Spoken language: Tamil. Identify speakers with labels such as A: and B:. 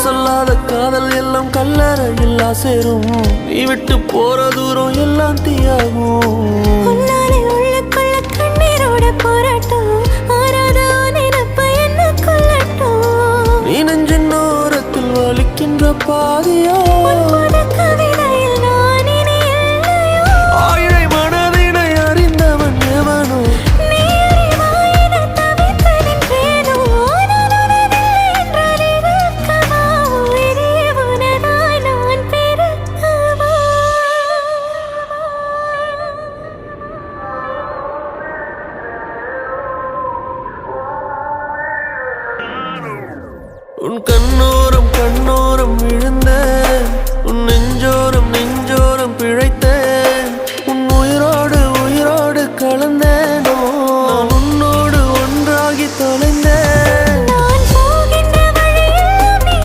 A: சொல்லாத காதல் எல்லாம் கல்லறையில்லா சேரும். நீ விட்டு போற தூரம் எல்லாம் தீயாகும்.
B: உன்னாலே உள்ளுக்குள்ள கண்ணீரோட போராட்டம் ஆறாத நினைப்ப என்ன கொல்லட்டும்.
A: நீ நெஞ்சின் ஓரத்தில் வலிக்கின்ற பாதியா
B: கவிதையில் நான் இனி இல்லையோ.
A: ஆயிழை மனதினை அறிந்தவன் எவனோ.
B: நீ அறிவாயின தவித்து நின்றேனோ. நான் உனதில்லை என்றால் இருக்கவா? உயிரே உனதாய் நான் பிறக்கவா?
A: உன் கண்ணோரம் விழுந்த